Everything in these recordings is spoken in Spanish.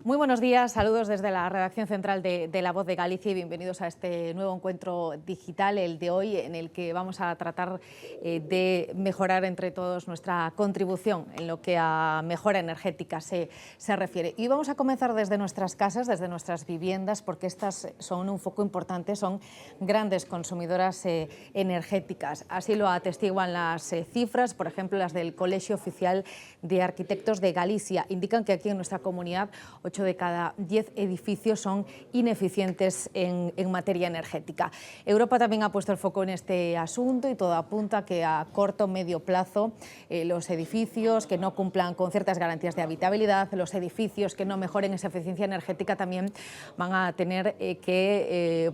Muy buenos días, saludos desde la redacción central de La Voz de Galicia y bienvenidos a este nuevo encuentro digital, el de hoy, en el que vamos a tratar de mejorar entre todos nuestra contribución en lo que a mejora energética se refiere. Y vamos a comenzar desde nuestras casas, desde nuestras viviendas, porque estas son un foco importante, son grandes consumidoras energéticas. Así lo atestiguan las cifras, por ejemplo, las del Colegio Oficial de Arquitectos de Galicia. Indican que aquí en nuestra comunidad 8 de cada 10 edificios son ineficientes en materia energética. Europa también ha puesto el foco en este asunto y todo apunta que a corto o medio plazo los edificios que no cumplan con ciertas garantías de habitabilidad, los edificios que no mejoren esa eficiencia energética también van a tener que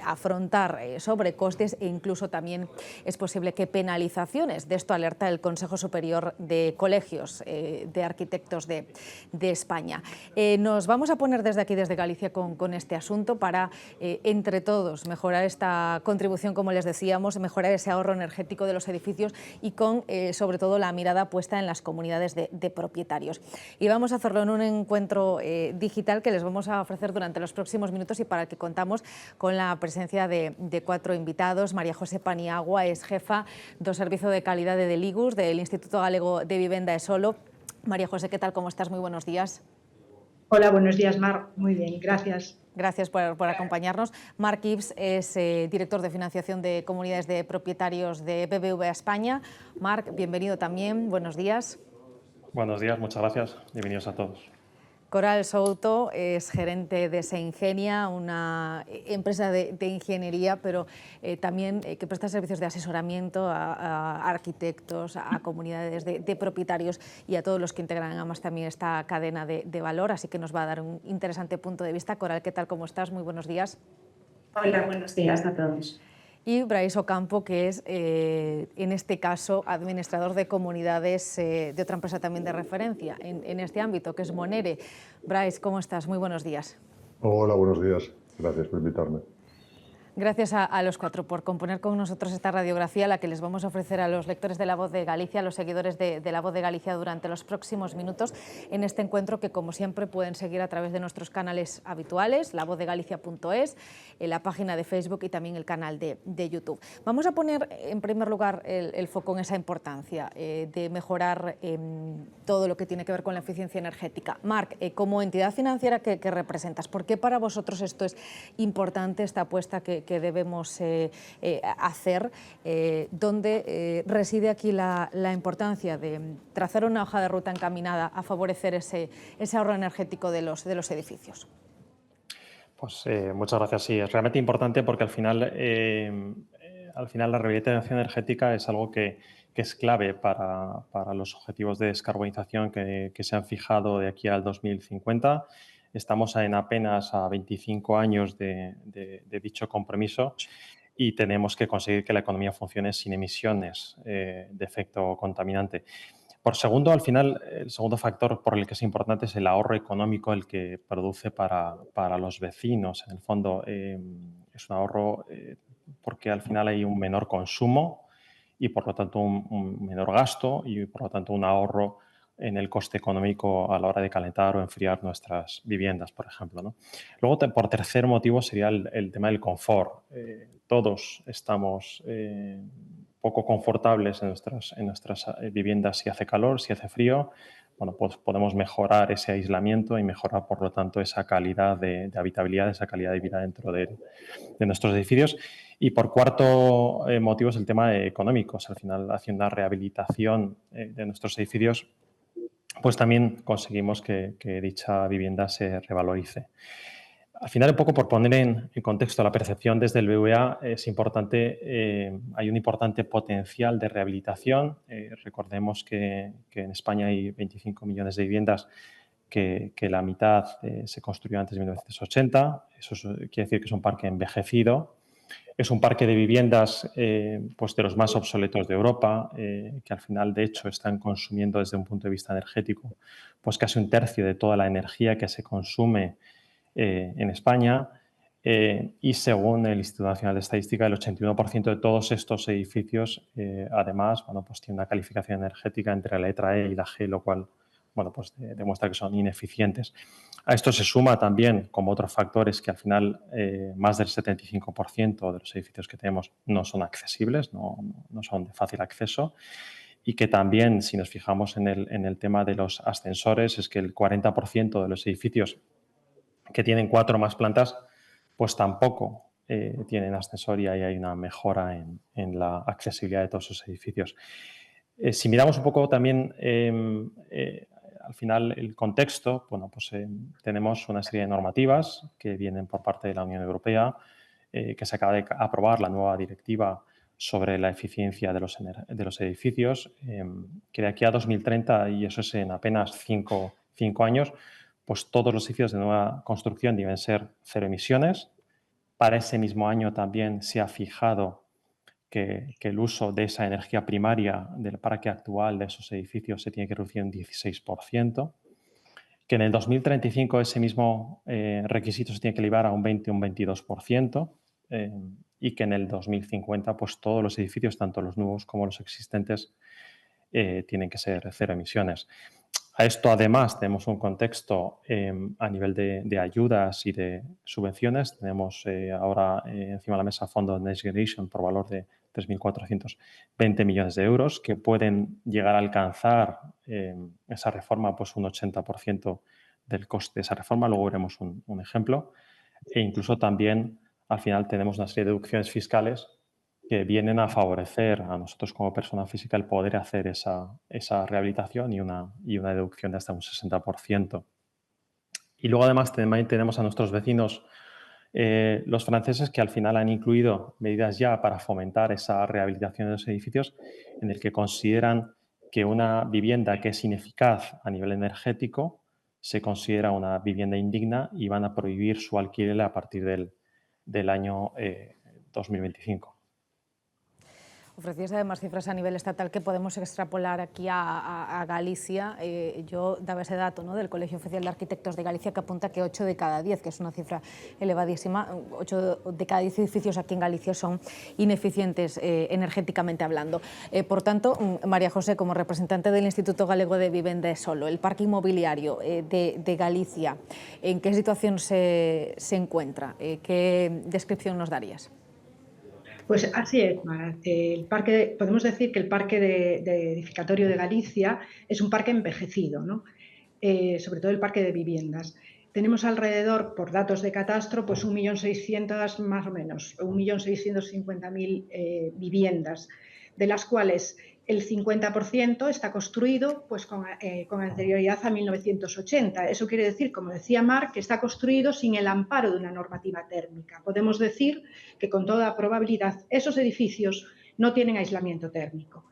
afrontar sobrecostes e incluso también es posible que penalizaciones. De esto alerta el Consejo Superior de Colegios de Arquitectos de España. Nos vamos a poner desde aquí, desde Galicia, con este asunto para, entre todos, mejorar esta contribución, como les decíamos, mejorar ese ahorro energético de los edificios y con, sobre todo, la mirada puesta en las comunidades de propietarios. Y vamos a hacerlo en un encuentro digital que les vamos a ofrecer durante los próximos minutos y para el que contamos con la presencia de 4 invitados. María José Paniagua es jefa do Servicio de Calidade de Ligus, del Instituto Galego de Vivenda e Solo. María José, ¿qué tal? ¿Cómo estás? Muy buenos días. Hola, buenos días, Mar. Muy bien, gracias. Gracias por acompañarnos. Marc Ibs es director de financiación de comunidades de propietarios de BBVA España. Marc, bienvenido también. Buenos días. Buenos días, muchas gracias. Bienvenidos a todos. Coral Souto es gerente de Seingenia, una empresa de ingeniería, pero también que presta servicios de asesoramiento a arquitectos, a comunidades de propietarios y a todos los que integran además también esta cadena de valor, así que nos va a dar un interesante punto de vista. Coral, ¿qué tal? ¿Cómo estás? Muy buenos días. Hola, buenos días a todos. Y Brais Ocampo, que es, en este caso, administrador de comunidades de otra empresa también de referencia en este ámbito, que es Monere. Brais, ¿cómo estás? Muy buenos días. Hola, buenos días. Gracias por invitarme. Gracias a los 4 por componer con nosotros esta radiografía, la que les vamos a ofrecer a los lectores de La Voz de Galicia, a los seguidores de La Voz de Galicia durante los próximos minutos en este encuentro que, como siempre, pueden seguir a través de nuestros canales habituales, lavozdeGalicia.es, en la página de Facebook y también el canal de YouTube. Vamos a poner, en primer lugar, el foco en esa importancia de mejorar todo lo que tiene que ver con la eficiencia energética. Marc, como entidad financiera que representas, ¿por qué para vosotros esto es importante, esta apuesta que debemos hacer? ¿Dónde reside aquí la importancia de trazar una hoja de ruta encaminada a favorecer ese ahorro energético de los edificios? Pues muchas gracias. Sí, es realmente importante porque al final la rehabilitación energética es algo que es clave para los objetivos de descarbonización que se han fijado de aquí al 2050. Estamos en apenas a 25 años de dicho compromiso y tenemos que conseguir que la economía funcione sin emisiones de efecto contaminante. Por segundo, al final, el segundo factor por el que es importante es el ahorro económico el que produce para los vecinos. En el fondo, es un ahorro porque al final hay un menor consumo y, por lo tanto, un menor gasto y, por lo tanto, un ahorro en el coste económico a la hora de calentar o enfriar nuestras viviendas, por ejemplo, ¿no? Luego, por tercer motivo, sería el tema del confort. Todos estamos poco confortables en nuestras viviendas si hace calor, si hace frío. Bueno, pues podemos mejorar ese aislamiento y mejorar, por lo tanto, esa calidad de habitabilidad, esa calidad de vida dentro de nuestros edificios. Y por cuarto motivo es el tema económico. O sea, al final, haciendo una rehabilitación de nuestros edificios, pues también conseguimos que dicha vivienda se revalorice. Al final, un poco por poner en contexto la percepción desde el BVA, es importante, hay un importante potencial de rehabilitación. Recordemos que en España hay 25 millones de viviendas que la mitad se construyó antes de 1980. Eso quiere decir que es un parque envejecido. Es un parque de viviendas pues de los más obsoletos de Europa, que al final, de hecho, están consumiendo desde un punto de vista energético pues casi un tercio de toda la energía que se consume en España. Y según el Instituto Nacional de Estadística, el 81% de todos estos edificios, además, bueno, pues tiene una calificación energética entre la letra E y la G, lo cual bueno, pues demuestra que son ineficientes. A esto se suma también, como otros factores, que al final más del 75% de los edificios que tenemos no son accesibles, no son de fácil acceso, y que también, si nos fijamos en el tema de los ascensores, es que el 40% de los edificios que tienen 4 o más plantas, pues tampoco tienen ascensor, y ahí hay una mejora en la accesibilidad de todos esos edificios. Si miramos un poco también al final el contexto, bueno, pues tenemos una serie de normativas que vienen por parte de la Unión Europea, que se acaba de aprobar la nueva directiva sobre la eficiencia de los edificios, que de aquí a 2030, y eso es en apenas 5 años, pues todos los edificios de nueva construcción deben ser cero emisiones. Para ese mismo año también se ha fijado que el uso de esa energía primaria del parque actual de esos edificios se tiene que reducir un 16%, que en el 2035 ese mismo requisito se tiene que elevar a un 20 o un 22%, y que en el 2050 pues todos los edificios, tanto los nuevos como los existentes, tienen que ser cero emisiones. A esto, además, tenemos un contexto a nivel de ayudas y de subvenciones. Tenemos ahora encima de la mesa fondos Next Generation por valor de 3.420 millones de euros, que pueden llegar a alcanzar esa reforma pues un 80% del coste de esa reforma. Luego veremos un ejemplo. E incluso también, al final, tenemos una serie de deducciones fiscales que vienen a favorecer a nosotros como persona física el poder hacer esa rehabilitación y una deducción de hasta un 60%. Y luego, además, también tenemos a nuestros vecinos, los franceses, que al final han incluido medidas ya para fomentar esa rehabilitación de los edificios, en el que consideran que una vivienda que es ineficaz a nivel energético se considera una vivienda indigna, y van a prohibir su alquiler a partir del año 2025. Ofrecías además cifras a nivel estatal que podemos extrapolar aquí a Galicia. Yo daba ese dato, ¿no?, del Colegio Oficial de Arquitectos de Galicia, que apunta que 8 de cada 10, que es una cifra elevadísima, 8 de cada 10 edificios aquí en Galicia son ineficientes energéticamente hablando. Por tanto, María José, como representante del Instituto Galego de Vivenda e Solo, el parque inmobiliario de Galicia, ¿en qué situación se encuentra? ¿Qué descripción nos darías? Pues así es, Mar. Podemos decir que el parque de edificatorio de Galicia es un parque envejecido, ¿no? Sobre todo el parque de viviendas. Tenemos alrededor, por datos de catastro, pues 1.600.000 más o menos, 1.650.000 viviendas, de las cuales el 50% está construido pues, con anterioridad a 1980. Eso quiere decir, como decía Marc, que está construido sin el amparo de una normativa térmica. Podemos decir que con toda probabilidad esos edificios no tienen aislamiento térmico.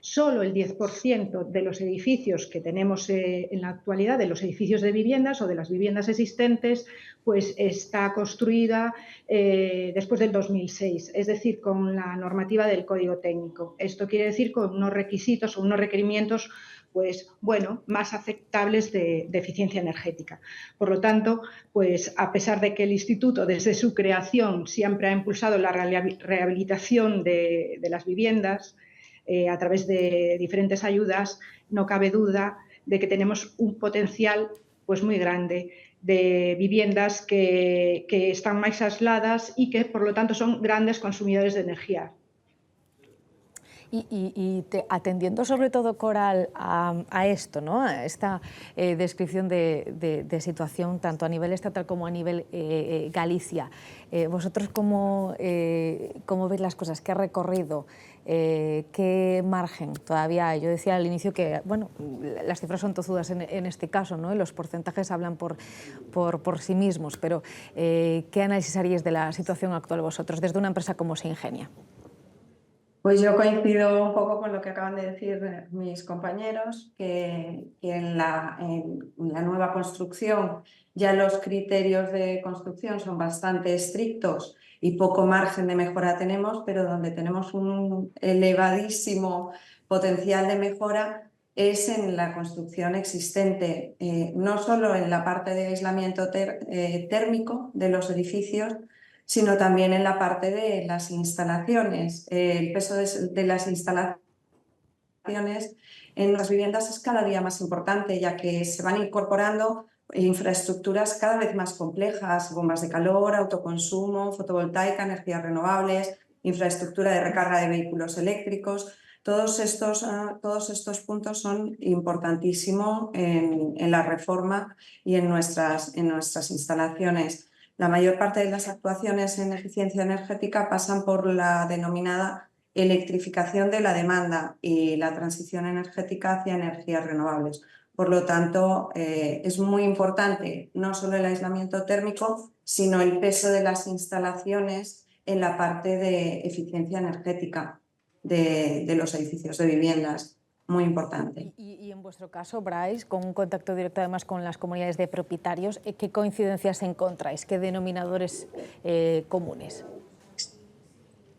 Solo el 10% de los edificios que tenemos en la actualidad, de los edificios de viviendas o de las viviendas existentes, pues está construida después del 2006, es decir, con la normativa del Código Técnico. Esto quiere decir con unos requisitos o unos requerimientos pues bueno, más aceptables de eficiencia energética. Por lo tanto, pues a pesar de que el Instituto desde su creación siempre ha impulsado la rehabilitación de las viviendas, a través de diferentes ayudas, no cabe duda de que tenemos un potencial pues, muy grande de viviendas que están más aisladas y que, por lo tanto, son grandes consumidores de energía. Atendiendo sobre todo, Coral, a esto, ¿no?, a esta descripción de situación tanto a nivel estatal como a nivel Galicia, ¿vosotros cómo veis las cosas? ¿Qué recorrido? ¿Qué margen todavía hay? Yo decía al inicio que bueno, las cifras son tozudas en este caso, ¿no?, y los porcentajes hablan por sí mismos, pero ¿qué análisis haríais de la situación actual vosotros desde una empresa como Seingenia? Pues yo coincido un poco con lo que acaban de decir mis compañeros, que en la nueva construcción ya los criterios de construcción son bastante estrictos y poco margen de mejora tenemos, pero donde tenemos un elevadísimo potencial de mejora es en la construcción existente, no solo en la parte de aislamiento térmico de los edificios, sino también en la parte de las instalaciones. El peso de las instalaciones instalaciones en las viviendas es cada día más importante, ya que se van incorporando infraestructuras cada vez más complejas, bombas de calor, autoconsumo, fotovoltaica, energías renovables, infraestructura de recarga de vehículos eléctricos. Todos estos puntos son importantísimos en la reforma y en nuestras instalaciones. La mayor parte de las actuaciones en eficiencia energética pasan por la denominada electrificación de la demanda y la transición energética hacia energías renovables. Por lo tanto, es muy importante no solo el aislamiento térmico, sino el peso de las instalaciones en la parte de eficiencia energética de los edificios de viviendas. Muy importante. Y en vuestro caso, Brais, con un contacto directo además con las comunidades de propietarios, ¿qué coincidencias encontráis? ¿Qué denominadores comunes?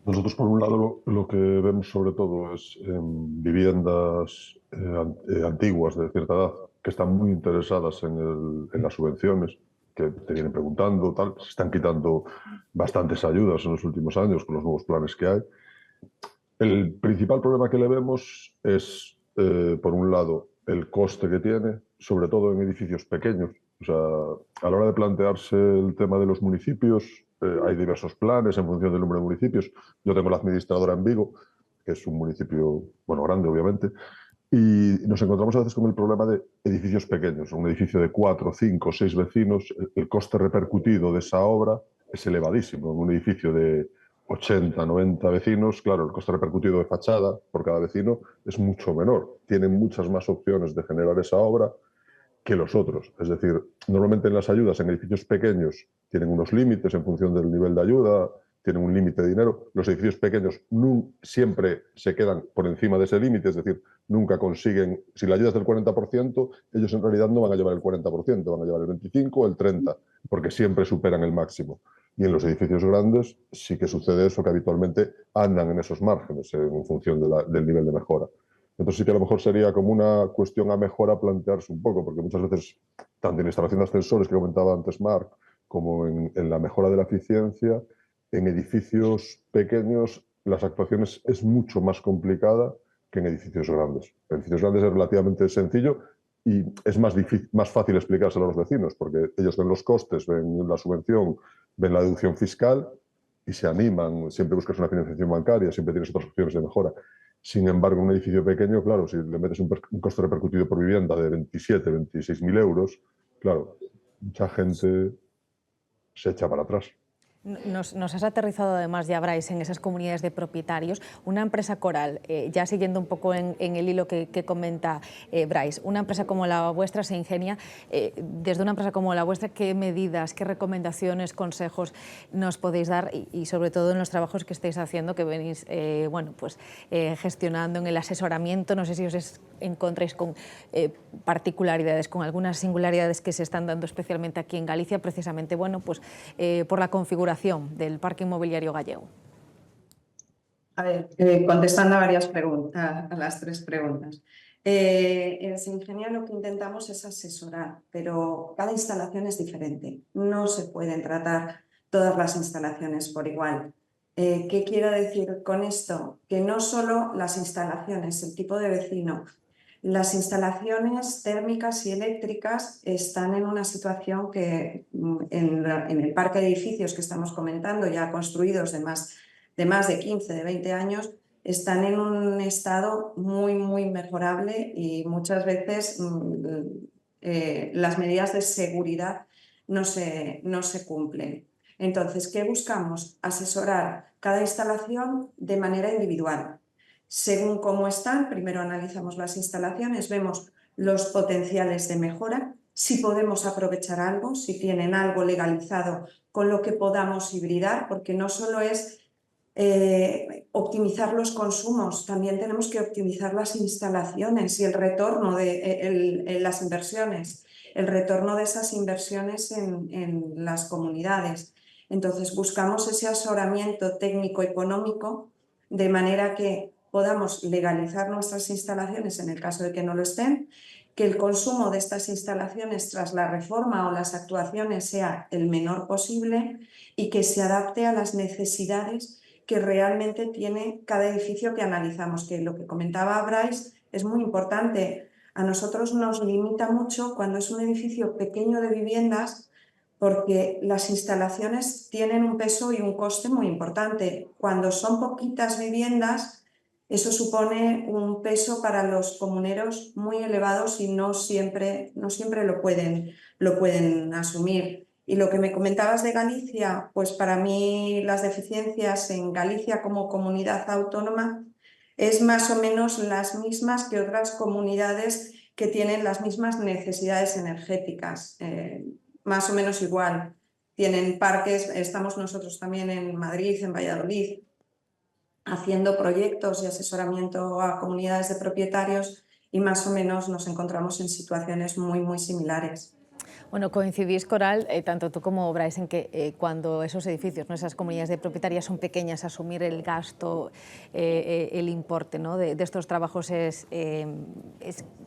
Nosotros, por un lado, lo que vemos sobre todo es viviendas antiguas de cierta edad que están muy interesadas en las subvenciones, que te vienen preguntando, tal. Se están quitando bastantes ayudas en los últimos años con los nuevos planes que hay. El principal problema que le vemos es, por un lado, el coste que tiene, sobre todo en edificios pequeños. O sea, a la hora de plantearse el tema de los municipios, hay diversos planes en función del número de municipios. Yo tengo la administradora en Vigo, que es un municipio, bueno, grande, obviamente, y nos encontramos a veces con el problema de edificios pequeños. Un edificio de 4, 5, 6 vecinos, el coste repercutido de esa obra es elevadísimo. En un edificio de 80, 90 vecinos, claro, el coste repercutido de fachada por cada vecino es mucho menor. Tienen muchas más opciones de generar esa obra que los otros. Es decir, normalmente en las ayudas en edificios pequeños tienen unos límites en función del nivel de ayuda, tienen un límite de dinero. Los edificios pequeños siempre se quedan por encima de ese límite, es decir, nunca consiguen, si la ayuda es del 40%, ellos en realidad no van a llevar el 40%, van a llevar el 25% o el 30%, porque siempre superan el máximo. Y en los edificios grandes sí que sucede eso, que habitualmente andan en esos márgenes en función del nivel de mejora. Entonces sí que a lo mejor sería como una cuestión a mejora plantearse un poco, porque muchas veces, tanto en instalación de ascensores que comentaba antes Marc, como en la mejora de la eficiencia, en edificios pequeños las actuaciones es mucho más complicada que en edificios grandes. En edificios grandes es relativamente sencillo y es más fácil explicárselo a los vecinos, porque ellos ven los costes, ven la subvención, ven la deducción fiscal y se animan. Siempre buscas una financiación bancaria, siempre tienes otras opciones de mejora. Sin embargo, en un edificio pequeño, claro, si le metes un coste repercutido por vivienda de 27, 26.000 euros, claro, mucha gente se echa para atrás. Nos has aterrizado además ya, Brais, en esas comunidades de propietarios. Una empresa Coral, ya siguiendo un poco en el hilo que comenta Brais, una empresa como la vuestra se ingenia. Desde una empresa como la vuestra, ¿qué medidas, qué recomendaciones, consejos nos podéis dar? Y sobre todo en los trabajos que estáis haciendo, que venís gestionando en el asesoramiento. No sé si os encontráis con particularidades, con algunas singularidades que se están dando especialmente aquí en Galicia, precisamente por la configuración del parque inmobiliario gallego. A ver, contestando a varias preguntas, a las tres preguntas. En Seingenia lo que intentamos es asesorar, pero cada instalación es diferente. No se pueden tratar todas las instalaciones por igual. ¿Qué quiero decir con esto? Que no solo las instalaciones, el tipo de vecino. Las instalaciones térmicas y eléctricas están en una situación que en el parque de edificios que estamos comentando, ya construidos de más de 15, de 20 años, están en un estado muy, muy mejorable y muchas veces las medidas de seguridad no se cumplen. Entonces, ¿qué buscamos? Asesorar cada instalación de manera individual. Según cómo están, primero analizamos las instalaciones, vemos los potenciales de mejora, si podemos aprovechar algo, si tienen algo legalizado con lo que podamos hibridar, porque no solo es optimizar los consumos, también tenemos que optimizar las instalaciones y el retorno de las inversiones, el retorno de esas inversiones en las comunidades. Entonces buscamos ese asesoramiento técnico-económico de manera que podamos legalizar nuestras instalaciones en el caso de que no lo estén, que el consumo de estas instalaciones tras la reforma o las actuaciones sea el menor posible y que se adapte a las necesidades que realmente tiene cada edificio que analizamos, que lo que comentaba Bryce es muy importante. A nosotros nos limita mucho cuando es un edificio pequeño de viviendas, porque las instalaciones tienen un peso y un coste muy importante. Cuando son poquitas viviendas, eso supone un peso para los comuneros muy elevados y no siempre lo pueden asumir. Y lo que me comentabas de Galicia, pues para mí las deficiencias en Galicia como comunidad autónoma es más o menos las mismas que otras comunidades que tienen las mismas necesidades energéticas, más o menos igual. Tienen parques, estamos nosotros también en Madrid, en Valladolid, haciendo proyectos y asesoramiento a comunidades de propietarios y más o menos nos encontramos en situaciones muy similares. Bueno, coincidís, Coral, tanto tú como Bryce, en que cuando esos edificios, ¿no?, esas comunidades de propietarios son pequeñas, asumir el gasto, el importe, ¿no?, de estos trabajos es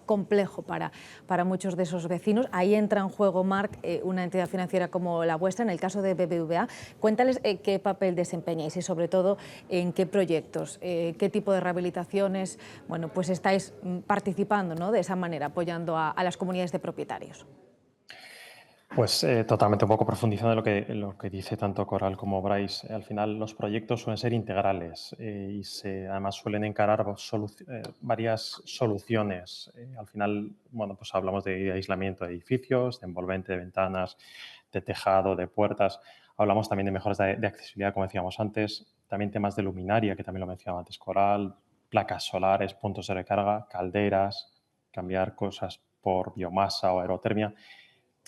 complejo para muchos de esos vecinos. Ahí entra en juego, Marc, una entidad financiera como la vuestra. En el caso de BBVA, cuéntales qué papel desempeñáis y sobre todo en qué proyectos, qué tipo de rehabilitaciones, bueno, pues estáis participando, ¿no?, de esa manera, apoyando a las comunidades de propietarios. Pues totalmente, un poco profundizando en lo que dice tanto Coral como Bryce. Al final los proyectos suelen ser integrales y además suelen encarar varias soluciones. Al final, bueno, pues hablamos de aislamiento de edificios, de envolvente de ventanas, de tejado, de puertas. Hablamos también de mejoras de accesibilidad, como decíamos antes, también temas de luminaria, que también lo mencionaba antes Coral, placas solares, puntos de recarga, calderas, cambiar cosas por biomasa o aerotermia.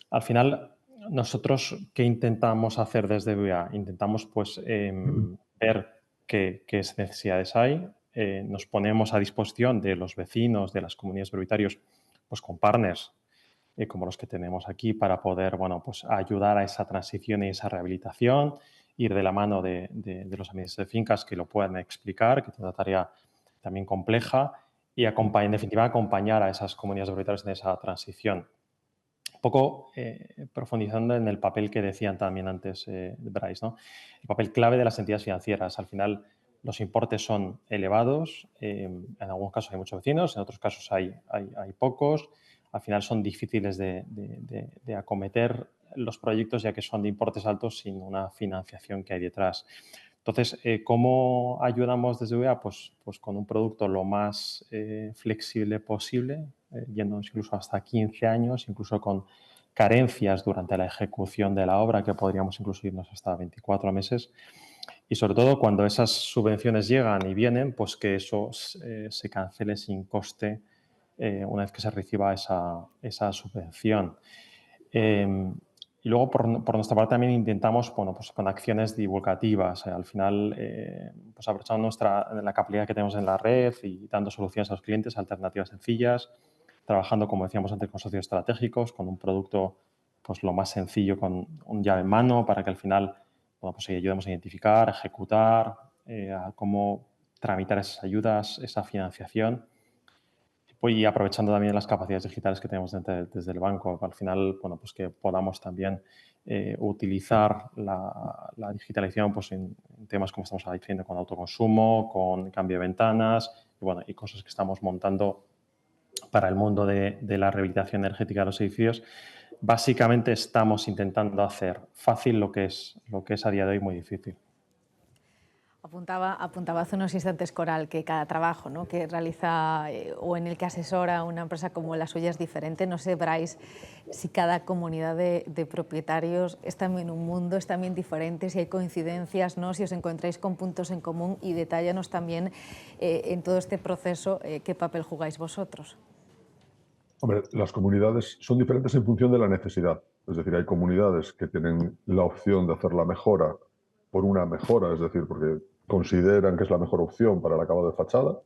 Al final, nosotros, ¿qué intentamos hacer desde BBVA? Intentamos pues, ver qué necesidades hay, nos ponemos a disposición de los vecinos, de las comunidades propietarios, pues con partners como los que tenemos aquí para poder, bueno, pues ayudar a esa transición y esa rehabilitación, ir de la mano de los administradores de fincas que lo puedan explicar, que es una tarea también compleja, y en definitiva acompañar a esas comunidades propietarias en esa transición. Un poco profundizando en el papel que decían también antes Bryce, ¿no? El papel clave de las entidades financieras. Al final, los importes son elevados, en algunos casos hay muchos vecinos, en otros casos hay pocos. Al final son difíciles de acometer los proyectos ya que son de importes altos sin una financiación que hay detrás. Entonces, ¿cómo ayudamos desde BBVA? Pues con un producto lo más flexible posible, yéndonos incluso hasta 15 años, incluso con carencias durante la ejecución de la obra, que podríamos incluso irnos hasta 24 meses. Y sobre todo, cuando esas subvenciones llegan y vienen, pues que eso se cancele sin coste una vez que se reciba esa subvención. Y luego, por nuestra parte, también intentamos, bueno, pues con acciones divulgativas. Al final, pues aprovechando la capacidad que tenemos en la red y dando soluciones a los clientes, alternativas sencillas, trabajando, como decíamos antes, con socios estratégicos, con un producto pues lo más sencillo, con un llave en mano, para que al final, bueno, pues ayudemos a identificar, ejecutar, a cómo tramitar esas ayudas, esa financiación. Y aprovechando también las capacidades digitales que tenemos desde el banco, al final, bueno, pues que podamos también utilizar la digitalización pues en temas como estamos diciendo, con autoconsumo, con cambio de ventanas y cosas que estamos montando para el mundo de la rehabilitación energética de los edificios. Básicamente estamos intentando hacer fácil lo que es a día de hoy muy difícil. Apuntaba hace unos instantes, Coral, que cada trabajo, ¿no?, que realiza o en el que asesora una empresa como la suya es diferente. No sé, Bryce, si cada comunidad de propietarios es también un mundo, es también diferente, si hay coincidencias, ¿no?, si os encontráis con puntos en común, y detállanos también en todo este proceso qué papel jugáis vosotros. Hombre, las comunidades son diferentes en función de la necesidad. Es decir, hay comunidades que tienen la opción de hacer la mejora por una mejora, es decir, porque consideran que es la mejor opción para el acabado de fachada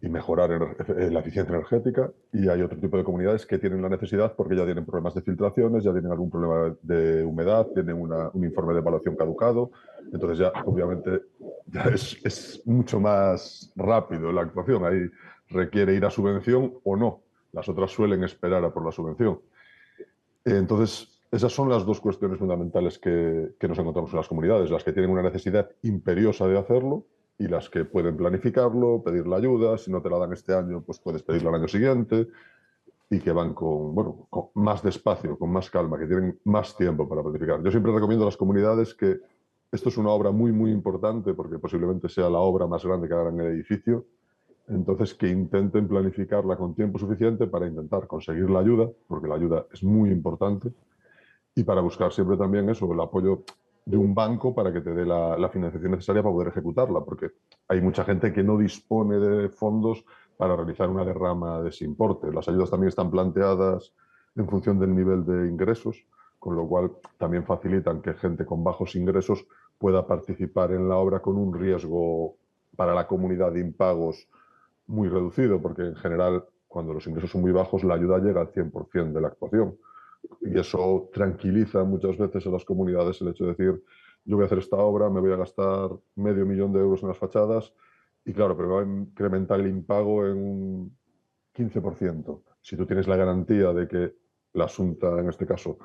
y mejorar la eficiencia energética, y hay otro tipo de comunidades que tienen la necesidad porque ya tienen problemas de filtraciones, ya tienen algún problema de humedad, tienen un informe de evaluación caducado, entonces ya obviamente ya es mucho más rápido la actuación, ahí requiere ir a subvención o no, las otras suelen esperar a por la subvención. Entonces, Esas son las dos cuestiones fundamentales que nos encontramos en las comunidades, las que tienen una necesidad imperiosa de hacerlo y las que pueden planificarlo, pedir la ayuda. Si no te la dan este año, pues puedes pedirla al año siguiente, y que van con más despacio, con más calma, que tienen más tiempo para planificar. Yo siempre recomiendo a las comunidades que esto es una obra muy, muy importante, porque posiblemente sea la obra más grande que hagan en el edificio. Entonces, que intenten planificarla con tiempo suficiente para intentar conseguir la ayuda, porque la ayuda es muy importante, y para buscar siempre también eso, el apoyo de un banco para que te dé la financiación necesaria para poder ejecutarla, porque hay mucha gente que no dispone de fondos para realizar una derrama de ese importe. Las ayudas también están planteadas en función del nivel de ingresos, con lo cual también facilitan que gente con bajos ingresos pueda participar en la obra con un riesgo para la comunidad de impagos muy reducido, porque en general, cuando los ingresos son muy bajos, la ayuda llega al 100% de la actuación. Y eso tranquiliza muchas veces a las comunidades el hecho de decir, yo voy a hacer esta obra, me voy a gastar $500.000 en las fachadas y claro, pero va a incrementar el impago en un 15%. Si tú tienes la garantía de que la Xunta, en este caso,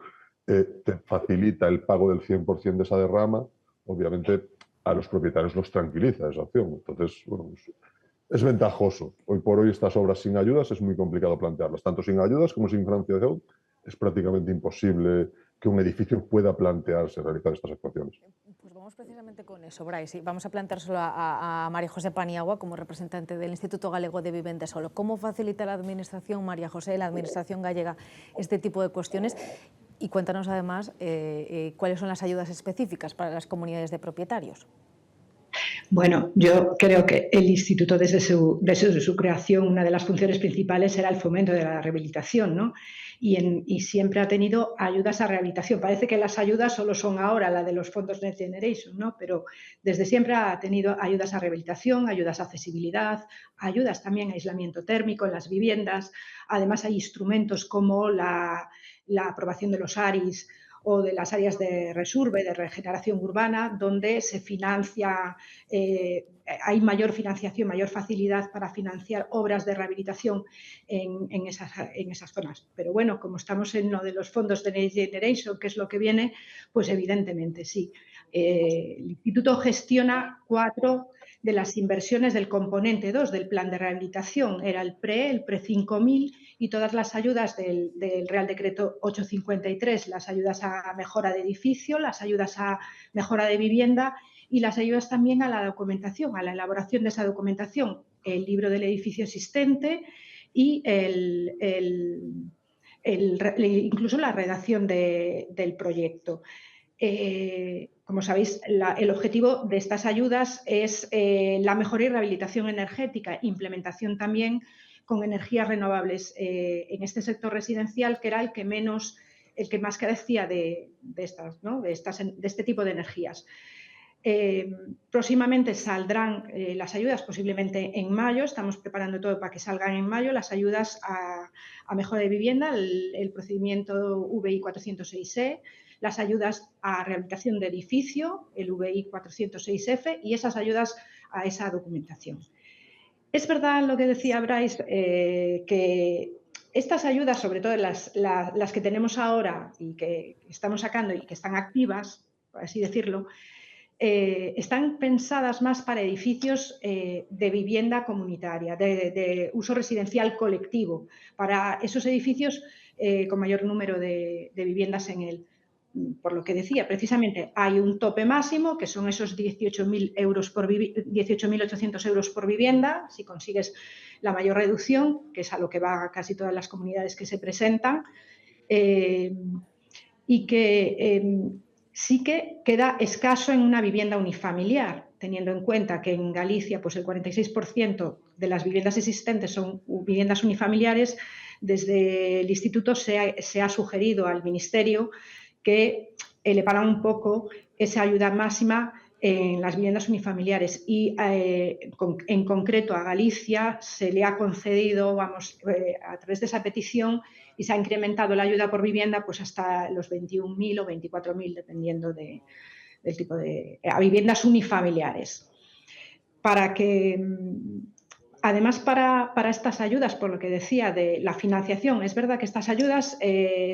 te facilita el pago del 100% de esa derrama, obviamente a los propietarios los tranquiliza esa opción. Entonces, bueno, es ventajoso. Hoy por hoy estas obras sin ayudas es muy complicado plantearlas. Tanto sin ayudas como sin financiación es prácticamente imposible que un edificio pueda plantearse realizar estas actuaciones. Pues vamos precisamente con eso, Brais. Vamos a planteárselo a María José Paniagua como representante del Instituto Galego de Vivenda Solo. ¿Cómo facilita la Administración, María José, la Administración gallega, este tipo de cuestiones? Y cuéntanos además cuáles son las ayudas específicas para las comunidades de propietarios. Bueno, yo creo que el Instituto desde su creación, una de las funciones principales era el fomento de la rehabilitación, ¿no? Y siempre ha tenido ayudas a rehabilitación. Parece que las ayudas solo son ahora la de los fondos Next Generation, ¿no? Pero desde siempre ha tenido ayudas a rehabilitación, ayudas a accesibilidad, ayudas también a aislamiento térmico en las viviendas. Además hay instrumentos como la aprobación de los ARIs o de las áreas de resurbe, de regeneración urbana, donde se financia, hay mayor financiación, mayor facilidad para financiar obras de rehabilitación en esas zonas. Pero bueno, como estamos en lo de los fondos de Next Generation, que es lo que viene, pues evidentemente sí. El Instituto gestiona 4 de las inversiones del componente 2 del plan de rehabilitación. Era el pre 5.000 y todas las ayudas del Real Decreto 853, las ayudas a mejora de edificio, las ayudas a mejora de vivienda y las ayudas también a la documentación, a la elaboración de esa documentación, el libro del edificio existente y incluso la redacción del proyecto. Como sabéis, el objetivo de estas ayudas es la mejora y rehabilitación energética, implementación también con energías renovables en este sector residencial, que era el que más carecía de este tipo de energías. Próximamente saldrán las ayudas, posiblemente en mayo, estamos preparando todo para que salgan en mayo, las ayudas a mejora de vivienda, el procedimiento VI 406E, las ayudas a rehabilitación de edificio, el VI 406F, y esas ayudas a esa documentación. Es verdad lo que decía Brais, que estas ayudas, sobre todo las que tenemos ahora y que estamos sacando y que están activas, por así decirlo, están pensadas más para edificios de vivienda comunitaria, de uso residencial colectivo, para esos edificios con mayor número de viviendas en él. Por lo que decía, precisamente hay un tope máximo, que son esos 18.800 euros por vivienda, si consigues la mayor reducción, que es a lo que va casi todas las comunidades que se presentan, y que sí que queda escaso en una vivienda unifamiliar, teniendo en cuenta que en Galicia pues el 46% de las viviendas existentes son viviendas unifamiliares. Desde el Instituto se ha sugerido al Ministerio que elevaran un poco esa ayuda máxima en las viviendas unifamiliares y en concreto a Galicia se le ha concedido, a través de esa petición, y se ha incrementado la ayuda por vivienda pues hasta los 21.000 o 24.000, dependiendo del tipo a viviendas unifamiliares. Además, para estas ayudas, por lo que decía de la financiación, es verdad que estas ayudas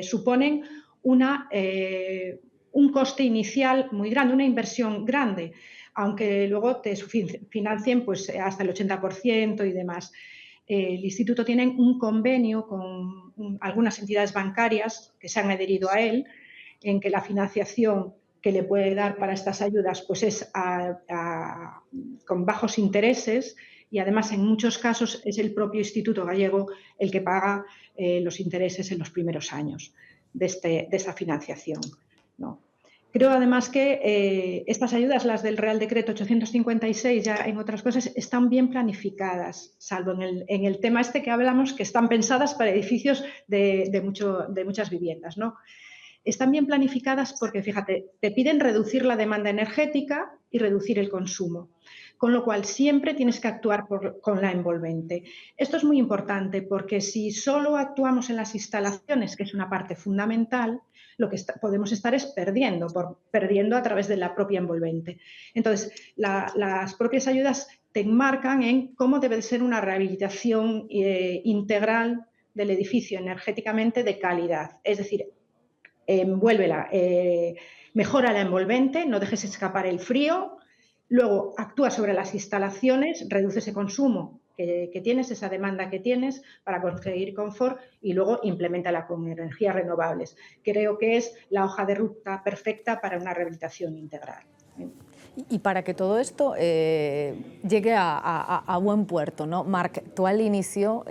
suponen un coste inicial muy grande, una inversión grande, aunque luego te financien pues, hasta el 80% y demás. El Instituto tiene un convenio con algunas entidades bancarias que se han adherido a él, en que la financiación que le puede dar para estas ayudas pues es con bajos intereses, y además en muchos casos es el propio Instituto Gallego el que paga los intereses en los primeros años de esta financiación, ¿no? Creo además que estas ayudas, las del Real Decreto 856, ya en otras cosas, están bien planificadas, salvo en el tema este que hablamos, que están pensadas para edificios de muchas viviendas, ¿no? Están bien planificadas porque, fíjate, te piden reducir la demanda energética y reducir el consumo, con lo cual siempre tienes que actuar con la envolvente. Esto es muy importante porque si solo actuamos en las instalaciones, que es una parte fundamental, lo que podemos estar es perdiendo a través de la propia envolvente. Entonces, las propias ayudas te enmarcan en cómo debe ser una rehabilitación integral del edificio energéticamente de calidad. Es decir, envuélvela, mejora la envolvente, no dejes escapar el frío, luego actúa sobre las instalaciones, reduce ese consumo que tienes, esa demanda que tienes para conseguir confort, y luego impleméntala con energías renovables. Creo que es la hoja de ruta perfecta para una rehabilitación integral. Y para que todo esto llegue a buen puerto, ¿no? Marc, tú al inicio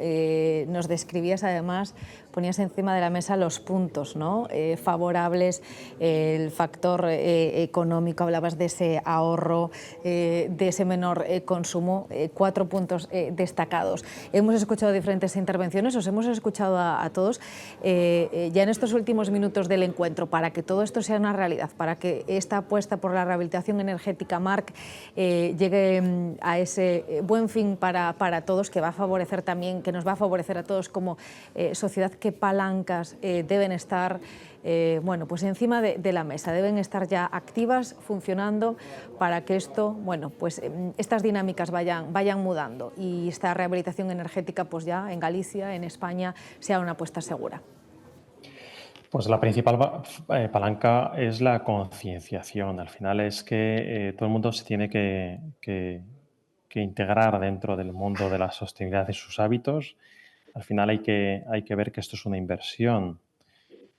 nos describías, además, ponías encima de la mesa los puntos, ¿no? Favorables, el factor económico, hablabas de ese ahorro, de ese menor consumo, 4 puntos destacados. Hemos escuchado diferentes intervenciones, os hemos escuchado a todos. Ya en estos últimos minutos del encuentro, para que todo esto sea una realidad, para que esta apuesta por la rehabilitación energética, Marc, llegue a ese buen fin para todos, que va a favorecer también, que nos va a favorecer a todos como sociedad, ¿qué palancas deben estar bueno, pues encima de la mesa, deben estar ya activas, funcionando, para que esto, bueno, pues estas dinámicas vayan mudando y esta rehabilitación energética, pues ya en Galicia, en España, sea una apuesta segura? Pues la principal palanca es la concienciación. Al final es que todo el mundo se tiene que integrar dentro del mundo de la sostenibilidad de sus hábitos. Al final hay que ver que esto es una inversión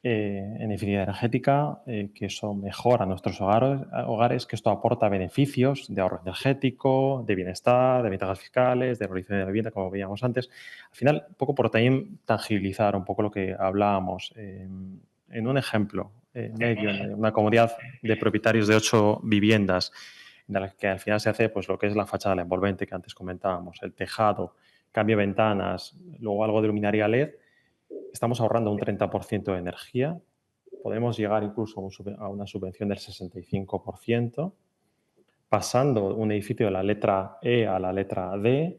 en eficiencia energética, que eso mejora nuestros hogares, que esto aporta beneficios de ahorro energético, de bienestar, de ventajas fiscales, de realización de la vivienda, como veíamos antes. Al final, un poco por también tangibilizar un poco lo que hablábamos. En un ejemplo medio, en una comunidad de propietarios de 8 viviendas, en la que al final se hace pues, lo que es la fachada, la envolvente que antes comentábamos, el tejado, cambio de ventanas, luego algo de luminaria LED, estamos ahorrando un 30% de energía, podemos llegar incluso a una subvención del 65%, pasando un edificio de la letra E a la letra D.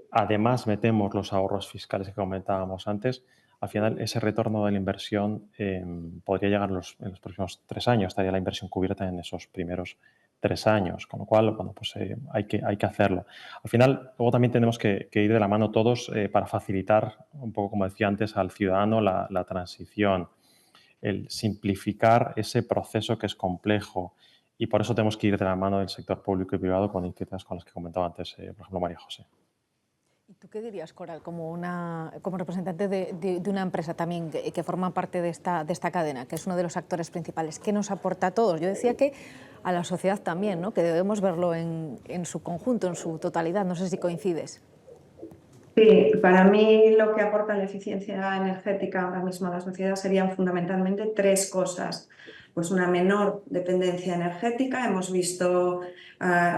Además, metemos los ahorros fiscales que comentábamos antes. Al final, ese retorno de la inversión podría llegar en los próximos 3 años, estaría la inversión cubierta en esos primeros 3 años, con lo cual, bueno, pues hay que hacerlo. Al final, luego también tenemos que ir de la mano todos para facilitar, un poco como decía antes, al ciudadano la transición, el simplificar ese proceso que es complejo, y por eso tenemos que ir de la mano del sector público y privado con iniciativas con las que comentaba antes, por ejemplo, María José. ¿Y tú qué dirías, Coral, como representante de una empresa también que forma parte de esta cadena, que es uno de los actores principales? ¿Qué nos aporta a todos? Yo decía que a la sociedad también, ¿no? Que debemos verlo en su conjunto, en su totalidad. No sé si coincides. Sí, para mí lo que aporta la eficiencia energética ahora mismo a la sociedad serían fundamentalmente 3 cosas. Pues una menor dependencia energética. Hemos visto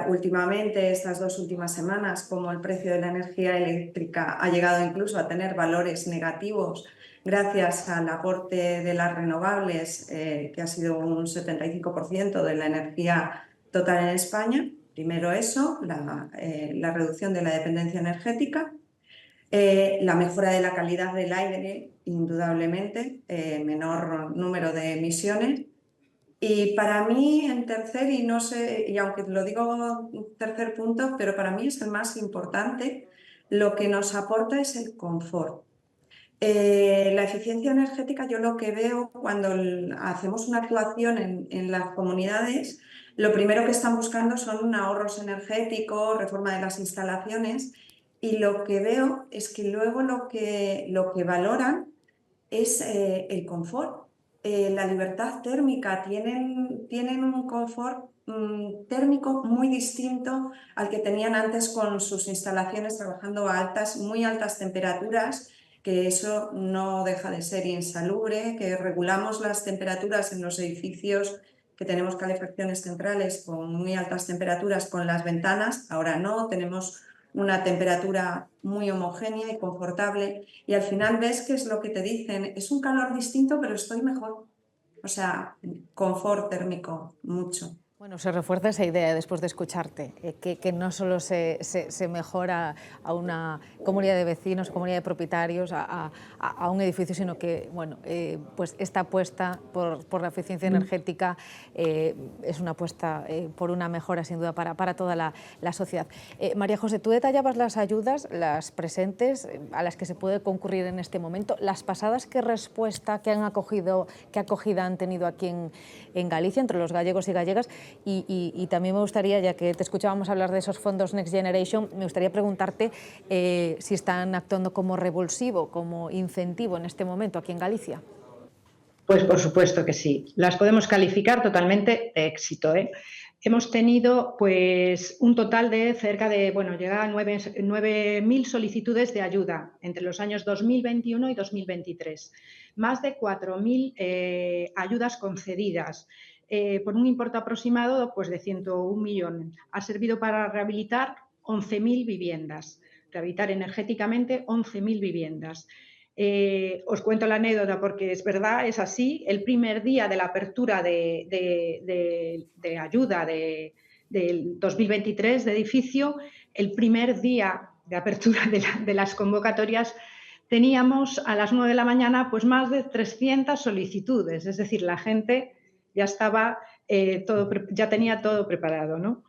últimamente, estas 2 últimas semanas, cómo el precio de la energía eléctrica ha llegado incluso a tener valores negativos gracias al aporte de las renovables, que ha sido un 75% de la energía total en España. Primero eso, la reducción de la dependencia energética. La mejora de la calidad del aire, indudablemente, menor número de emisiones. Y para mí, en tercer, y no sé, y aunque lo digo tercer punto, pero para mí es el más importante, lo que nos aporta es el confort. La eficiencia energética, yo lo que veo cuando hacemos una actuación en las comunidades, lo primero que están buscando son ahorros energéticos, reforma de las instalaciones, y lo que veo es que luego lo que valoran es el confort, la libertad térmica. Tienen un confort térmico muy distinto al que tenían antes con sus instalaciones trabajando a muy altas temperaturas, que eso no deja de ser insalubre, que regulamos las temperaturas en los edificios que tenemos calefacciones centrales con muy altas temperaturas con las ventanas. Ahora no, tenemos una temperatura muy homogénea y confortable, y al final ves que es lo que te dicen, es un calor distinto pero estoy mejor. O sea, confort térmico, mucho. Bueno, se refuerza esa idea después de escucharte, que no solo se mejora a una comunidad de vecinos, comunidad de propietarios, a un edificio, sino que bueno, pues esta apuesta por la eficiencia energética es una apuesta por una mejora sin duda para toda la sociedad. María José, tú detallabas las ayudas, las presentes, a las que se puede concurrir en este momento. Las pasadas, ¿qué respuesta, qué acogida han tenido aquí en Galicia, entre los gallegos y gallegas? Y también me gustaría, ya que te escuchábamos hablar de esos fondos Next Generation, me gustaría preguntarte si están actuando como revulsivo, como incentivo en este momento aquí en Galicia. Pues por supuesto que sí. Las podemos calificar totalmente de éxito, ¿eh? Hemos tenido pues un total de cerca de, bueno, llega a 9.000 solicitudes de ayuda entre los años 2021 y 2023. Más de 4.000 ayudas concedidas. Por un importe aproximado pues, de 101 millones. Ha servido para rehabilitar 11.000 viviendas, rehabilitar energéticamente 11.000 viviendas. Os cuento la anécdota porque es verdad, es así. El primer día de la apertura de ayuda del 2023 de edificio, el primer día de apertura de las convocatorias, teníamos a las 9 de la mañana pues, más de 300 solicitudes, es decir, la gente ya estaba ya tenía todo preparado, ¿no?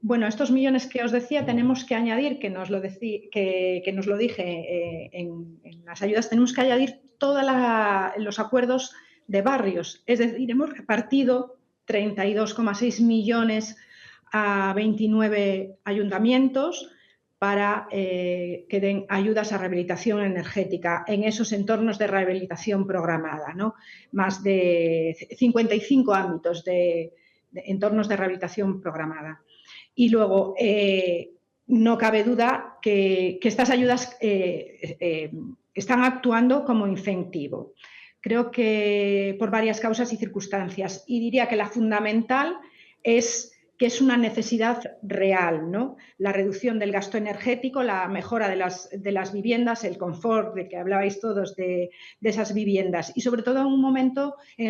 Bueno, estos millones que os decía tenemos que añadir, que nos lo dije en las ayudas, tenemos que añadir todos los acuerdos de barrios, es decir, hemos repartido 32,6 millones a 29 ayuntamientos para que den ayudas a rehabilitación energética en esos entornos de rehabilitación programada, ¿no? Más de 55 ámbitos de entornos de rehabilitación programada. Y luego, no cabe duda que estas ayudas están actuando como incentivo. Creo que por varias causas y circunstancias. Y diría que la fundamental es que es una necesidad real, ¿no? La reducción del gasto energético, la mejora de las viviendas, el confort de que hablabais todos de esas viviendas y sobre todo en el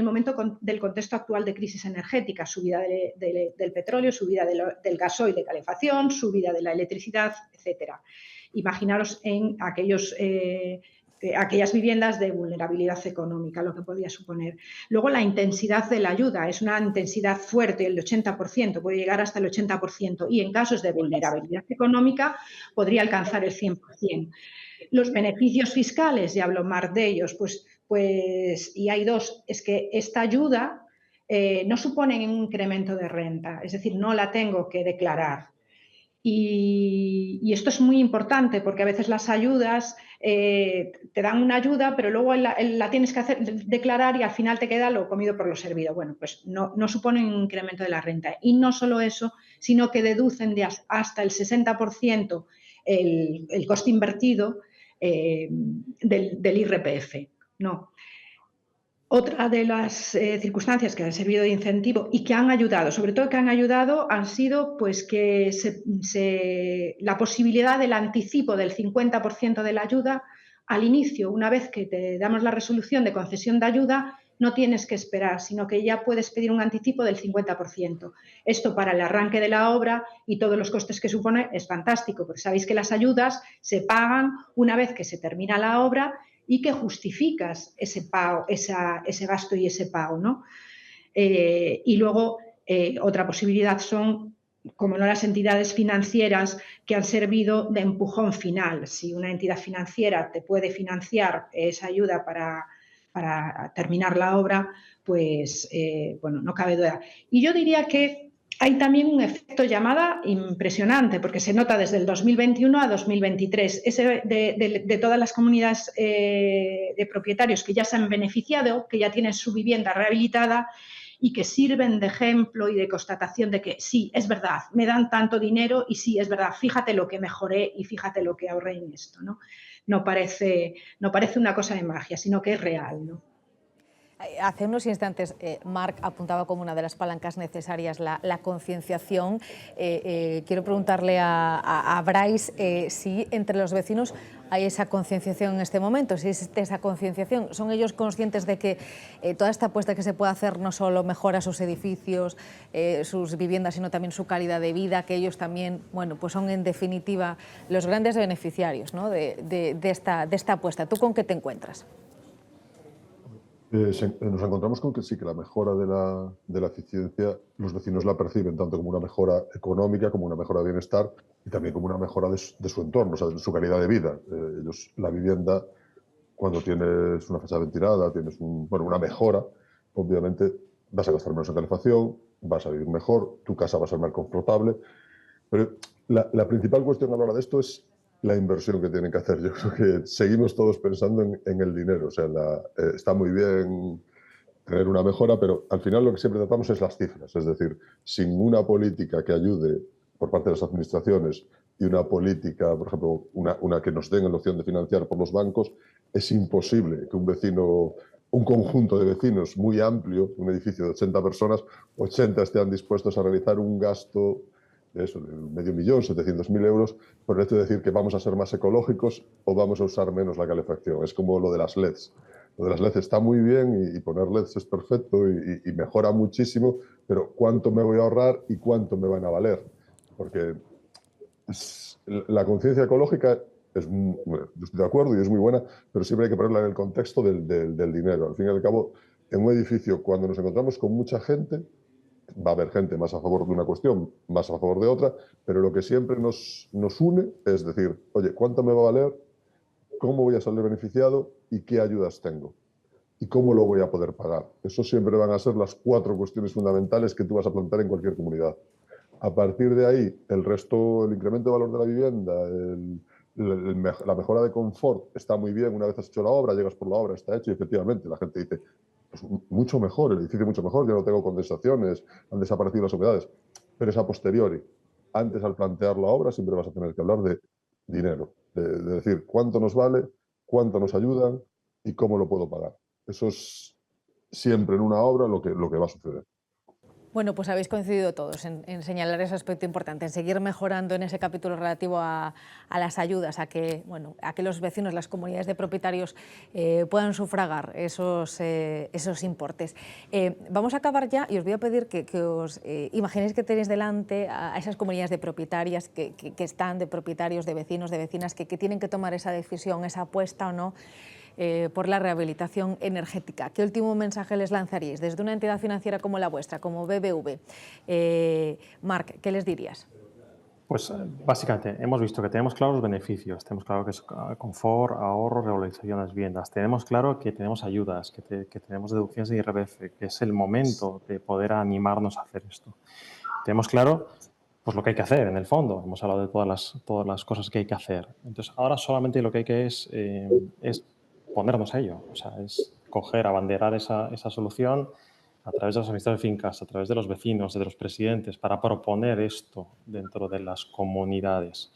momento del contexto actual de crisis energética, subida del petróleo, subida del gasoil de calefacción, subida de la electricidad, etcétera. Imaginaros en aquellas viviendas de vulnerabilidad económica, lo que podía suponer. Luego, la intensidad de la ayuda es una intensidad fuerte, el 80%, puede llegar hasta el 80%, y en casos de vulnerabilidad económica podría alcanzar el 100%. Los beneficios fiscales, ya hablo más de ellos, pues y hay dos, es que esta ayuda no supone un incremento de renta, es decir, no la tengo que declarar. Y esto es muy importante porque a veces las ayudas te dan una ayuda, pero luego la tienes que declarar y al final te queda lo comido por lo servido. Bueno, pues no supone un incremento de la renta. Y no solo eso, sino que deducen hasta el 60% el coste invertido del IRPF. No. Otra de las circunstancias que han servido de incentivo y que han ayudado, sobre todo que han ayudado, han sido pues, que la posibilidad del anticipo del 50% de la ayuda al inicio. Una vez que te damos la resolución de concesión de ayuda, no tienes que esperar, sino que ya puedes pedir un anticipo del 50%. Esto para el arranque de la obra y todos los costes que supone es fantástico, porque sabéis que las ayudas se pagan una vez que se termina la obra y que justificas ese pago, ese gasto y ese pago, ¿no? Y luego, otra posibilidad son como no las entidades financieras que han servido de empujón final. Si una entidad financiera te puede financiar esa ayuda para terminar la obra, pues bueno, no cabe duda. Y yo diría que hay también un efecto llamada impresionante, porque se nota desde el 2021 a 2023, ese de todas las comunidades de propietarios que ya se han beneficiado, que ya tienen su vivienda rehabilitada y que sirven de ejemplo y de constatación de que sí, es verdad, me dan tanto dinero y sí, es verdad, fíjate lo que mejoré y fíjate lo que ahorré en esto, ¿no? No parece una cosa de magia, sino que es real, ¿no? Hace unos instantes, Marc apuntaba como una de las palancas necesarias la concienciación. Quiero preguntarle a Bryce si entre los vecinos hay esa concienciación en este momento, si existe esa concienciación. ¿Son ellos conscientes de que toda esta apuesta que se puede hacer no solo mejora sus edificios, sus viviendas, sino también su calidad de vida, que ellos también, bueno, pues son en definitiva los grandes beneficiarios, ¿no?, de esta apuesta? ¿Tú con qué te encuentras? Nos encontramos con que sí, que la mejora de la eficiencia, los vecinos la perciben tanto como una mejora económica, como una mejora de bienestar y también como una mejora de su entorno, o sea, de su calidad de vida. Ellos, la vivienda, cuando tienes una fachada ventilada, tienes una mejora, obviamente vas a gastar menos en calefacción, vas a vivir mejor, tu casa va a ser más confortable. Pero la principal cuestión a la hora de esto es la inversión que tienen que hacer. Yo creo que seguimos todos pensando en el dinero. O sea, está muy bien tener una mejora, pero al final lo que siempre tratamos es las cifras. Es decir, sin una política que ayude por parte de las administraciones y una política, por ejemplo, una que nos den la opción de financiar por los bancos, es imposible que un conjunto de vecinos muy amplio, un edificio de 80 personas, 80 estén dispuestos a realizar un gasto de eso, de 500.000, 700.000 euros, por el hecho de decir que vamos a ser más ecológicos o vamos a usar menos la calefacción. Es como lo de las LEDs. Lo de las LEDs está muy bien y poner LEDs es perfecto y mejora muchísimo, pero ¿cuánto me voy a ahorrar y cuánto me van a valer? Porque la conciencia ecológica yo estoy de acuerdo y es muy buena, pero siempre hay que ponerla en el contexto del dinero. Al fin y al cabo, en un edificio, cuando nos encontramos con mucha gente, va a haber gente más a favor de una cuestión, más a favor de otra, pero lo que siempre nos une es decir, oye, ¿cuánto me va a valer? ¿Cómo voy a salir beneficiado? ¿Y qué ayudas tengo? ¿Y cómo lo voy a poder pagar? Eso siempre van a ser las 4 cuestiones fundamentales que tú vas a plantear en cualquier comunidad. A partir de ahí, el resto, el incremento de valor de la vivienda, la mejora de confort está muy bien. Una vez has hecho la obra, llegas por la obra, está hecho y efectivamente la gente dice, pues mucho mejor, el edificio mucho mejor, yo no tengo condensaciones, han desaparecido las humedades. Pero es a posteriori. Antes, al plantear la obra, siempre vas a tener que hablar de dinero, de decir cuánto nos vale, cuánto nos ayudan y cómo lo puedo pagar. Eso es siempre en una obra lo que va a suceder. Bueno, pues habéis coincidido todos en señalar ese aspecto importante, en seguir mejorando en ese capítulo relativo a las ayudas, a que los vecinos, las comunidades de propietarios puedan sufragar esos importes. Vamos a acabar ya y os voy a pedir que os imaginéis que tenéis delante a esas comunidades de propietarias que están, de propietarios, de vecinos, de vecinas, que tienen que tomar esa decisión, esa apuesta o no, por la rehabilitación energética. ¿Qué último mensaje les lanzaríais desde una entidad financiera como la vuestra, como BBV? Marc, ¿qué les dirías? Pues básicamente hemos visto que tenemos claros los beneficios, tenemos claro que es confort, ahorro, regularización de las viviendas, tenemos claro que tenemos ayudas, que tenemos deducciones de IRPF, que es el momento de poder animarnos a hacer esto. Tenemos claro pues lo que hay que hacer en el fondo, hemos hablado de todas las cosas que hay que hacer. Entonces ahora solamente lo que hay que es ponernos a ello, o sea, es coger, abanderar esa solución a través de los administradores de fincas, a través de los vecinos, de los presidentes, para proponer esto dentro de las comunidades.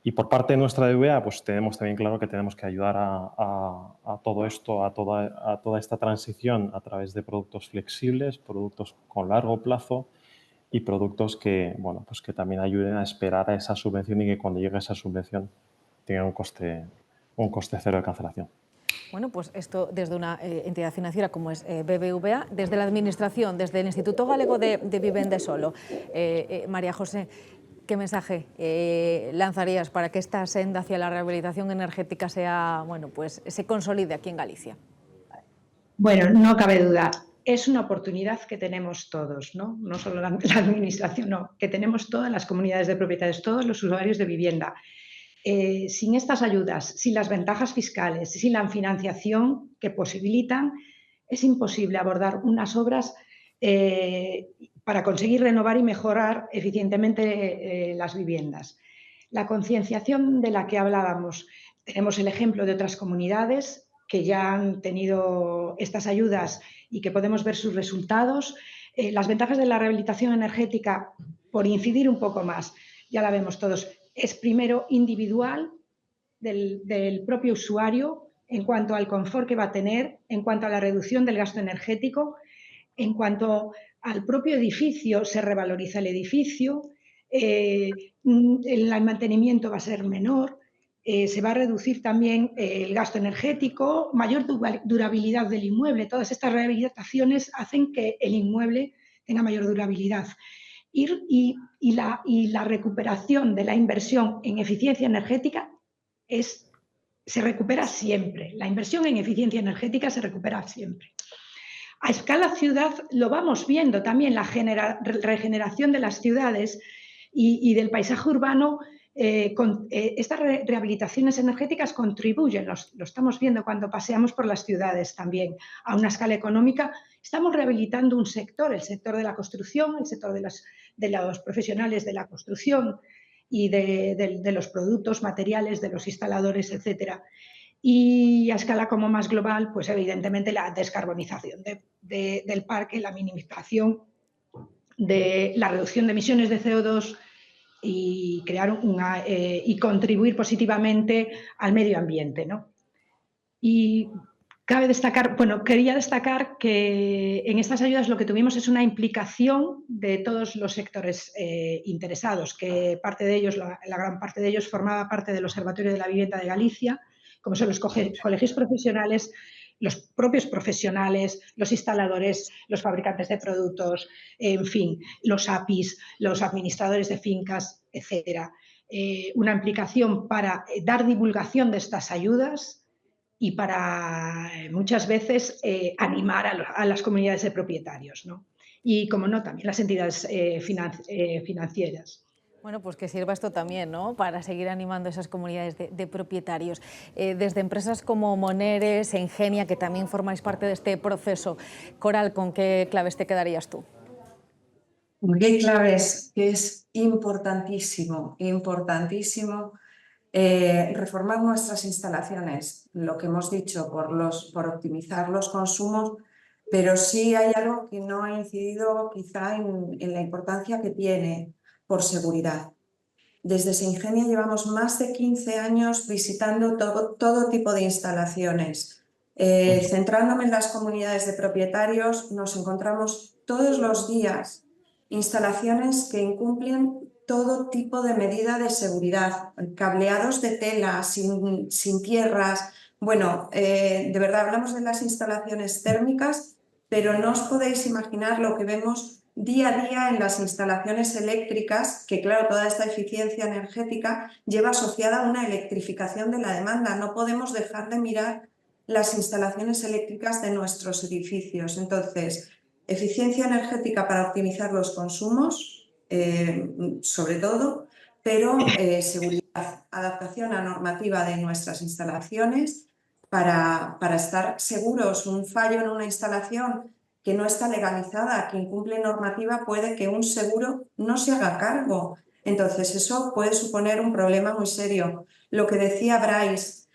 Y por parte nuestra de BBVA, pues tenemos también claro que tenemos que ayudar a todo esto, a toda esta transición a través de productos flexibles, productos con largo plazo y productos que, bueno, pues que también ayuden a esperar a esa subvención y que cuando llegue esa subvención tenga un coste cero de cancelación. Bueno, pues esto desde una entidad financiera como es BBVA, desde la Administración, desde el Instituto Galego de Vivenda Solo. María José, ¿qué mensaje lanzarías para que esta senda hacia la rehabilitación energética se consolide aquí en Galicia? Bueno, no cabe duda. es una oportunidad que tenemos todos, ¿no? No solo la administración, no, que tenemos todas las comunidades de propietarios, todos los usuarios de vivienda. Sin estas ayudas, sin las ventajas fiscales, sin la financiación que posibilitan, es imposible abordar unas obras para conseguir renovar y mejorar eficientemente las viviendas. La concienciación de la que hablábamos, tenemos el ejemplo de otras comunidades que ya han tenido estas ayudas y que podemos ver sus resultados. Las ventajas de la rehabilitación energética, por incidir un poco más, ya la vemos todos, es primero individual del propio usuario en cuanto al confort que va a tener, en cuanto a la reducción del gasto energético, en cuanto al propio edificio, se revaloriza el edificio, el mantenimiento va a ser menor, se va a reducir también el gasto energético, mayor durabilidad del inmueble. Todas estas rehabilitaciones hacen que el inmueble tenga mayor durabilidad. Y la recuperación de la inversión en eficiencia energética se recupera siempre. La inversión en eficiencia energética se recupera siempre. A escala ciudad lo vamos viendo también, la regeneración de las ciudades y del paisaje urbano. Estas rehabilitaciones energéticas contribuyen, lo estamos viendo cuando paseamos por las ciudades también. A una escala económica estamos rehabilitando un sector, el sector de la construcción, el sector de los profesionales de la construcción y de los productos, materiales, de los instaladores, etcétera. Y a escala como más global, pues evidentemente la descarbonización del parque, la minimización de la reducción de emisiones de CO2 y y contribuir positivamente al medio ambiente, ¿no? Y cabe destacar, bueno, quería destacar que en estas ayudas lo que tuvimos es una implicación de todos los sectores interesados, que parte de ellos, la gran parte de ellos formaba parte del Observatorio de la Vivienda de Galicia, como son los colegios profesionales, los propios profesionales, los instaladores, los fabricantes de productos, en fin, los APIs, los administradores de fincas, etcétera. Una implicación para dar divulgación de estas ayudas y para muchas veces animar a las comunidades de propietarios, ¿no? Y, como no, también las entidades financieras. Bueno, pues que sirva esto también, ¿no?, para seguir animando esas comunidades de propietarios. Desde empresas como Moneres, Engenia, que también formáis parte de este proceso, Coral, ¿con qué claves te quedarías tú? ¿Qué claves? Que es importantísimo, importantísimo reformar nuestras instalaciones, lo que hemos dicho, por optimizar los consumos, pero sí hay algo que no ha incidido quizá en la importancia que tiene por seguridad. Desde Seingenia llevamos más de 15 años visitando todo tipo de instalaciones. Centrándome en las comunidades de propietarios, nos encontramos todos los días instalaciones que incumplen todo tipo de medida de seguridad, cableados de tela, sin tierras. Bueno, de verdad hablamos de las instalaciones térmicas, pero no os podéis imaginar lo que vemos día a día en las instalaciones eléctricas, que claro, toda esta eficiencia energética lleva asociada a una electrificación de la demanda. No podemos dejar de mirar las instalaciones eléctricas de nuestros edificios. Entonces, eficiencia energética para optimizar los consumos, sobre todo, pero seguridad, adaptación a normativa de nuestras instalaciones para estar seguros. Un fallo en una instalación que no está legalizada, que incumple normativa, puede que un seguro no se haga cargo. Entonces, eso puede suponer un problema muy serio. Lo que decía Bryce,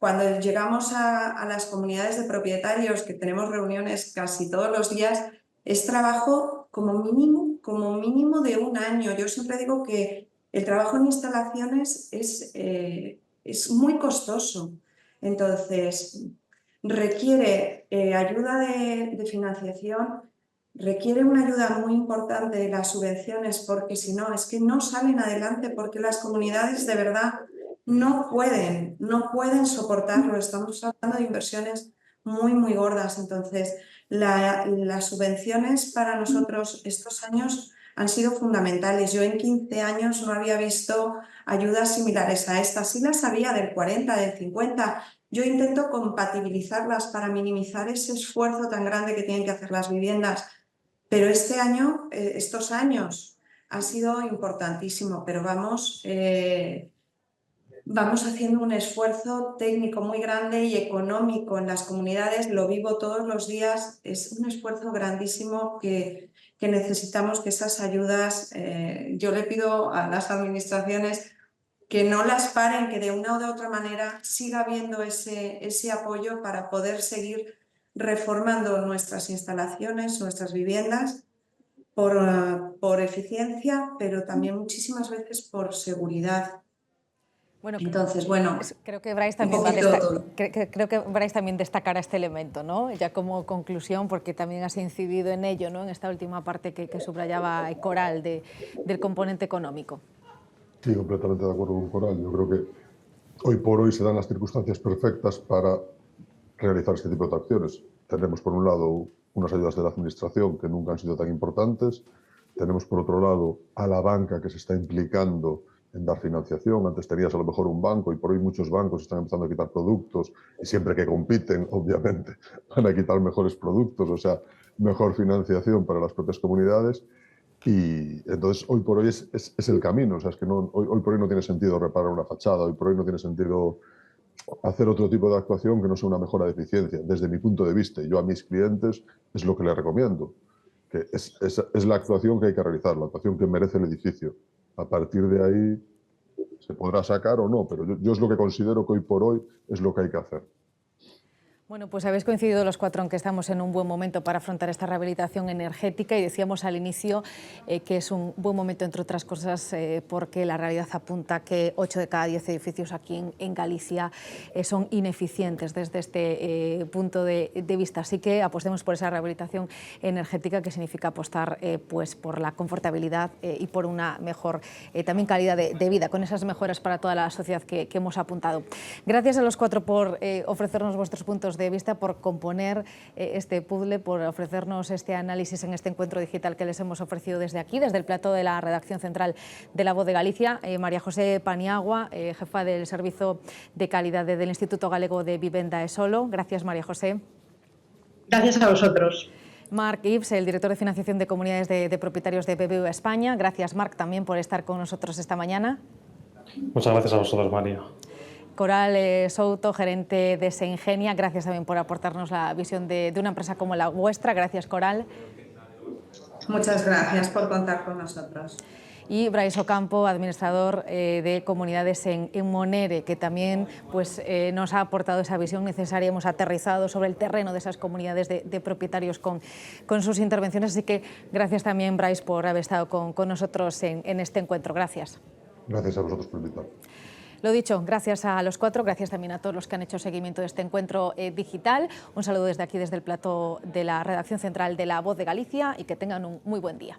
cuando llegamos a las comunidades de propietarios, que tenemos reuniones casi todos los días, es trabajo como mínimo de un año. Yo siempre digo que el trabajo en instalaciones es muy costoso. Entonces, requiere ayuda de financiación, requiere una ayuda muy importante de las subvenciones, porque si no, es que no salen adelante, porque las comunidades de verdad no pueden soportarlo. Estamos hablando de inversiones muy gordas. Entonces, las subvenciones para nosotros estos años han sido fundamentales. Yo en 15 años no había visto ayudas similares a estas. Sí las había del 40, del 50, yo intento compatibilizarlas para minimizar ese esfuerzo tan grande que tienen que hacer las viviendas. Pero este año, estos años, ha sido importantísimo, pero vamos haciendo un esfuerzo técnico muy grande y económico en las comunidades, lo vivo todos los días, es un esfuerzo grandísimo que necesitamos que esas ayudas, yo le pido a las administraciones que no las paren, que de una o de otra manera siga habiendo ese apoyo para poder seguir reformando nuestras instalaciones, nuestras viviendas, por eficiencia, pero también muchísimas veces por seguridad. Bueno, Entonces, creo que Bryce también destacará este elemento, ¿no? Ya como conclusión, porque también has incidido en ello, ¿no? En esta última parte que subrayaba Coral del componente económico. Sí, completamente de acuerdo con Coral. Yo creo que hoy por hoy se dan las circunstancias perfectas para realizar este tipo de acciones. Tenemos, por un lado, unas ayudas de la Administración que nunca han sido tan importantes. Tenemos, por otro lado, a la banca que se está implicando en dar financiación. Antes tenías a lo mejor un banco y por hoy muchos bancos están empezando a quitar productos y siempre que compiten, obviamente, van a quitar mejores productos, o sea, mejor financiación para las propias comunidades. Y entonces hoy por hoy es el camino, o sea, es que hoy por hoy no tiene sentido reparar una fachada, hoy por hoy no tiene sentido hacer otro tipo de actuación que no sea una mejora de eficiencia. Desde mi punto de vista, yo a mis clientes es lo que les recomiendo, que es la actuación que hay que realizar, la actuación que merece el edificio. A partir de ahí se podrá sacar o no, pero yo es lo que considero que hoy por hoy es lo que hay que hacer. Bueno, pues habéis coincidido los cuatro en que estamos en un buen momento para afrontar esta rehabilitación energética y decíamos al inicio que es un buen momento, entre otras cosas, porque la realidad apunta que 8 de cada 10 edificios aquí en Galicia son ineficientes desde este punto de vista. Así que apostemos por esa rehabilitación energética, que significa apostar pues por la confortabilidad y por una mejor también calidad de vida, con esas mejoras para toda la sociedad que hemos apuntado. Gracias a los cuatro por ofrecernos vuestros puntos de vista, por componer este puzzle, por ofrecernos este análisis en este encuentro digital que les hemos ofrecido desde aquí, desde el plató de la redacción central de La Voz de Galicia. María José Paniagua, jefa del Servicio de Calidad del Instituto Galego de Vivenda e Solo. Gracias, María José. Gracias a vosotros. Marc Ibs, el director de financiación de comunidades de propietarios de BBVA España. Gracias, Marc, también por estar con nosotros esta mañana. Muchas gracias a vosotros, María. Coral Souto, gerente de Seingenia, gracias también por aportarnos la visión de una empresa como la vuestra. Gracias, Coral. Muchas gracias por contar con nosotros. Y Bryce Ocampo, administrador de comunidades en Monere, que también pues, nos ha aportado esa visión necesaria. Hemos aterrizado sobre el terreno de esas comunidades de propietarios con sus intervenciones. Así que gracias también, Bryce, por haber estado con nosotros en este encuentro. Gracias. Gracias a vosotros por invitar. Lo dicho, gracias a los cuatro, gracias también a todos los que han hecho seguimiento de este encuentro digital. Un saludo desde aquí, desde el plató de la redacción central de La Voz de Galicia, y que tengan un muy buen día.